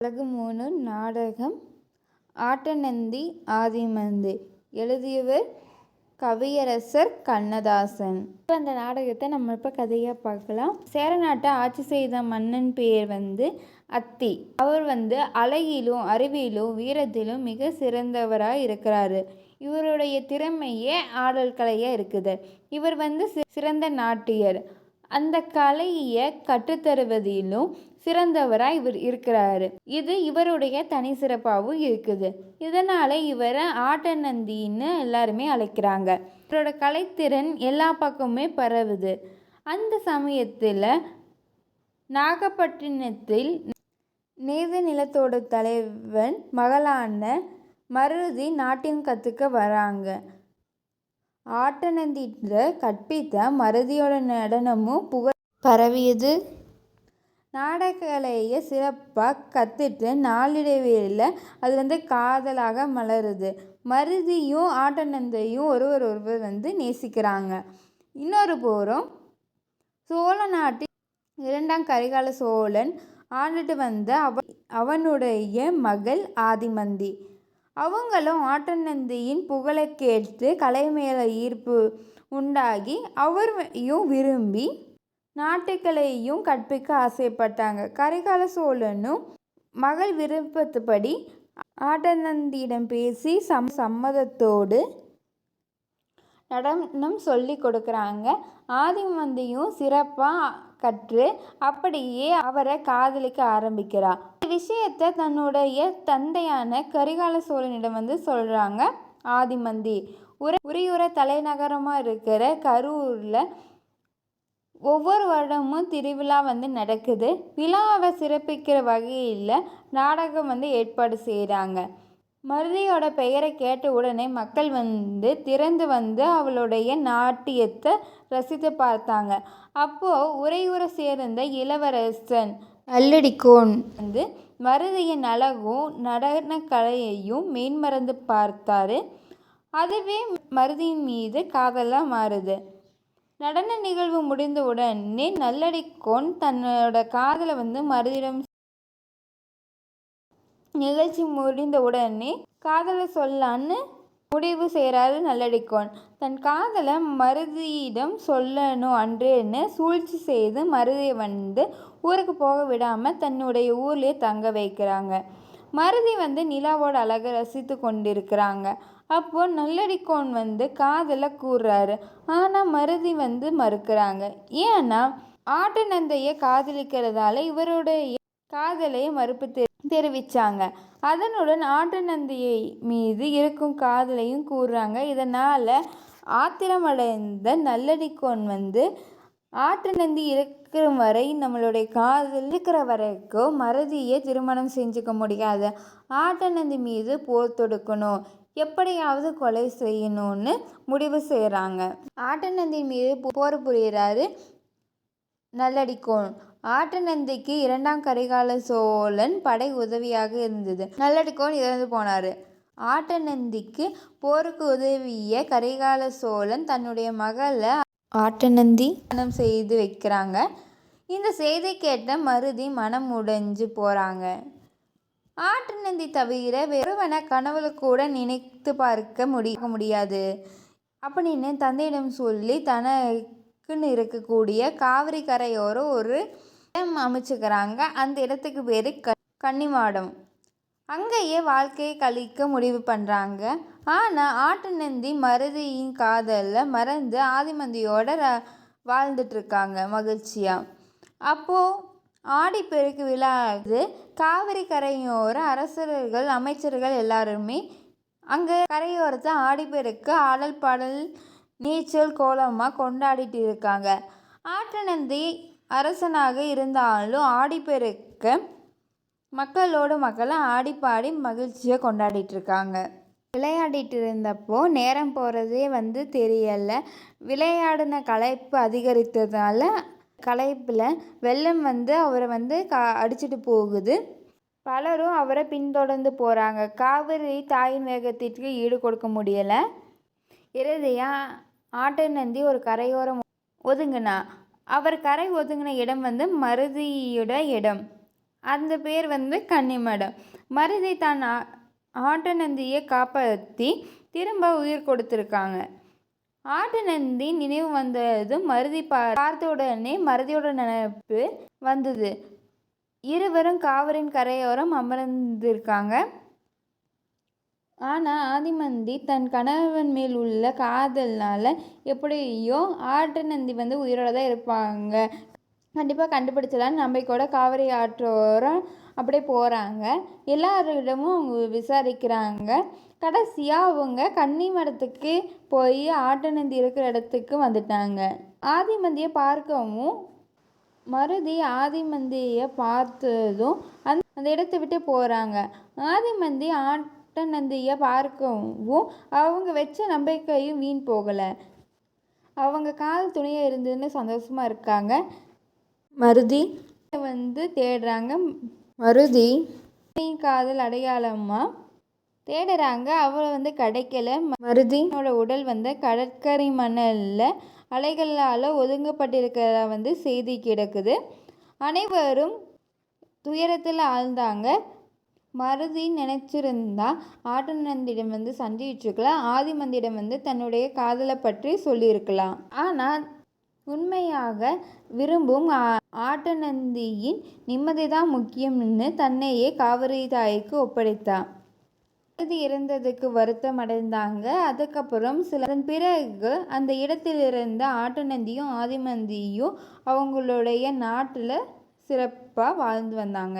அழகு 3 நாடகம் ஆட்டநந்தி ஆதிமந்தி. எழுதியவர் கவியரசர் கண்ணதாசன். இப்போ அந்த நாடகத்தை நம்ம இப்போ கதையாக பார்க்கலாம். சேர நாட்டை ஆட்சி செய்த மன்னன் பேர் அத்தி. அவர் அழகிலும் அறிவிலும் வீரத்திலும் மிக சிறந்தவராக இருக்கிறாரு. இவருடைய திறமையே ஆடல் கலையாக இருக்குது. இவர் சிறந்த நாட்டியர். அந்த கலையை கற்றுத்தருவதிலும் சிறந்தவராக இவர் இருக்கிறாரு. இது இவருடைய தனி சிறப்பாகவும் இருக்குது. இதனால் இவரை ஆட்டநந்தின்னு எல்லாருமே அழைக்கிறாங்க. இவரோட கலைத்திறன் எல்லா பக்கமுமே பரவுது. அந்த சமயத்தில் நாகப்பட்டினத்தில் நேத நிலத்தோட தலைவன் மகளான மருதி நாட்டியம் கற்றுக்க வராங்க. ஆட்டநந்திட்ட கற்பித்த மருதியோட நடனமும் புகழ் பரவியது. நாடகக்கலையை சிறப்பாக கற்றுட்டு நாளிடைவில் அது காதலாக மலருது. மருதியும் ஆட்டநந்தையும் ஒருவர் நேசிக்கிறாங்க. இன்னொரு புறம் சோழ நாட்டில் 2ஆம் கரிகால சோழன் ஆண்டுட்டு அவனுடைய மகள் ஆதிமந்தி. அவங்களும் ஆட்டநந்தியின் புகழை கேட்டு கலை மேலே ஈர்ப்பு உண்டாகி அவரையும் விரும்பி நாட்டுக்கலையும் கற்பிக்க ஆசைப்பட்டாங்க. கரிகால சோழனும் மகள் விருப்பத்துப்படி ஆட்டநந்தியிடம் பேசி சம்மதத்தோடு நடனம் சொல்லி கொடுக்குறாங்க. ஆதிமந்தியும் சிறப்பாக கற்று அப்படியே அவரை காதலிக்க ஆரம்பிக்கிறார். இந்த விஷயத்தை தன்னுடைய தந்தையான கரிகால சோழனிடம் சொல்கிறாங்க. ஆதிமந்தி உறையூர தலைநகரமாக இருக்கிற கரூரில் ஒவ்வொரு வருடமும் திருவிழா நடக்குது. விழாவை சிறப்பிக்கிற வகையில் நாடகம் ஏற்பாடு செய்கிறாங்க. மருதியோட பெயரை கேட்ட உடனே மக்கள் திறந்து அவளுடைய நாட்டியத்தை ரசித்து பார்த்தாங்க. அப்போது உறையூரை சேர்ந்த இளவரசன் நல்லடிக்கோன் மருதியின் அழகும் நடனக்கலையையும் மேன்மறந்து பார்த்தாரு. அதுவே மருதியின் மீது காதலாக மாறுது. நடன நிகழ்வு முடிந்த உடனே நல்லடிக்கோன் தன்னோட காதலை மருதியிடம் நிகழ்ச்சி முடிந்த உடனே காதலை சொல்லான்னு முடிவு செய்கிறாரு நல்லடிக்கோன். தன் காதலை மருதியிடம் சொல்லணும் அன்றேன்னு சூழ்ச்சி செய்து மருதியை ஊருக்கு போக விடாமல் தன்னுடைய ஊர்லேயே தங்க வைக்கிறாங்க. மருதி நிலாவோட அழகை ரசித்து கொண்டிருக்கிறாங்க. அப்போது நல்லடிக்கோன் காதலை கூறுறாரு. ஆனால் மருதி மறுக்கிறாங்க. ஏன்னா ஆட்டநந்தையை காதலிக்கிறதால இவருடைய காதலை மறுப்பு தெரிவித்தாங்க. அதனுடன் ஆட்டநந்தியை மீது இருக்கும் காதலையும் கூறுறாங்க. இதனால் ஆத்திரமடைந்த நல்லடிக்கோன் ஆட்டநந்தி இருக்கிற வரை நம்மளுடைய காதல் இருக்கிற வரைக்கும் மருதியை திருமணம் செஞ்சுக்க முடியாது. ஆட்டநந்தி மீது போர் தொடுக்கணும், எப்படியாவது கொலை செய்யணும்னு முடிவு செய்கிறாங்க. ஆட்டநந்தி மீது போர் புரிகிறாரு நல்லடிக்கோன். ஆட்டநந்திக்கு 2ஆம் கரிகால சோழன் படை உதவியாக இருந்தது. நல்லடிக்கோன் இறந்து போனார். ஆட்டநந்திக்கு போருக்கு உதவிய கரிகால சோழன் தன்னுடைய மகளை ஆட்டநந்தி மனம் செய்து வைக்கிறாங்க. இந்த செய்தி கேட்ட மருதி மனம் உடைஞ்சு போகிறாங்க. ஆட்டநந்தி தவிர வேறுவனை கனவுல கூட நினைத்து பார்க்க முடியாது அப்படின்னு தந்தையிடம் சொல்லி தனக்குன்னு இருக்கக்கூடிய காவிரி கரையோரம் ஒரு இடம் அமைச்சுக்கிறாங்க. அந்த இடத்துக்கு பேர் கன்னிமாடம். அங்கேயே வாழ்க்கையை கழிக்க முடிவு பண்ணுறாங்க. ஆனால் ஆட்டநந்தி மருதியின் காதலில் மறந்து ஆதிமந்தியோட வாழ்ந்துட்டுருக்காங்க மகிழ்ச்சியாக. அப்போது ஆடிப்பெருக்கு விழாது காவிரி கரையோர அரசர்கள் அமைச்சர்கள் எல்லாருமே அங்கே கரையோரத்தை ஆடிப்பெருக்கு ஆடல் பாடல் நீச்சல் கோலமாக கொண்டாடிட்டு இருக்காங்க. ஆட்டநந்தி அரசனாக இருந்தாலும் ஆடிப்பெருக்க மக்களோடு மக்களாக ஆடிப்பாடி மகிழ்ச்சியாக கொண்டாடிட்டு இருக்காங்க. விளையாடிட்டு இருந்தப்போ நேரம் போகிறதே தெரியலை. விளையாடின களைப்பு அதிகரித்ததால் களைப்பில் வெள்ளம் அவரை அடிச்சுட்டு போகுது. பலரும் அவரை பின்தொடர்ந்து போகிறாங்க. காவிரி தாயின் வேகத்திற்கு ஈடு கொடுக்க முடியலை. இறுதியாக ஆட்டநந்தி ஒரு கரையோரம் ஒதுங்கினா. அவர் கரை ஒதுங்கின இடம் மருதியோட இடம். அந்த பேர் கன்னிமடம். மருதி தான் ஆட்டு நந்தியை காப்பாற்றி திரும்ப உயிர் கொடுத்துருக்காங்க. ஆட்டு நந்தி நினைவு வந்ததும் மருதி பார்த்த உடனே மருதியோட நினைப்பு வந்தது. இருவரும் காவிரியின் கரையோரம் அமர்ந்திருக்காங்க. ஆனால் ஆதிமந்தி தன் கணவன் மேல் உள்ள காதல்னால எப்படியோ ஆட்டு நந்தி உயிரோட தான் இருப்பாங்க, கண்டிப்பாக கண்டுபிடிச்சலான்னு நம்பிக்கையோட காவிரி ஆற்றோரம் அப்படியே போகிறாங்க. எல்லாரிடமும் அவங்க விசாரிக்கிறாங்க. கடைசியாக அவங்க கன்னிமடத்துக்கு போய் ஆட்டு நந்தி இருக்கிற இடத்துக்கு வந்துட்டாங்க. ஆதிமந்தியை பார்க்கவும் மருதி ஆதிமந்தியை பார்த்ததும் அந்த இடத்தை விட்டு போகிறாங்க. ஆதிமந்தி ஆட்டு நந்தியை பார்க்கவும் அவங்க வச்ச நம்பிக்கையும் வீண் போகலை. அவங்க கால் துணையாக இருந்ததுன்னு சந்தோஷமாக இருக்காங்க. மருதி தேடுறாங்க. மருதி காதல் அடையாளமாக தேடுறாங்க. அவளை கிடைக்கல. மருதியோட உடல் கடற்கரை மணலில் அலைகளால் ஒதுங்கப்பட்டிருக்கிறதா செய்தி கிடக்குது. அனைவரும் துயரத்தில் ஆழ்ந்தாங்க. மருதி நினச்சிருந்தா ஆட்டு நந்தியிடம் சண்டையிட்டிருக்கலாம். ஆதிமந்தியிடம் தன்னுடைய காதலை பற்றி சொல்லியிருக்கலாம். ஆனால் உண்மையாக விரும்பும் ஆட்டு நந்தியின் நிம்மதி தான் முக்கியம்னு தன்னையே காவிரி தாய்க்கு ஒப்படைத்தான். மருதி இறந்ததுக்கு வருத்தம் அடைந்தாங்க. அதுக்கப்புறம் அதன் பிறகு அந்த இடத்தில் இருந்த ஆட்டு நந்தியும் ஆதிமந்தியும் அவங்களுடைய நாட்டில் சிறப்பாக வாழ்ந்து வந்தாங்க.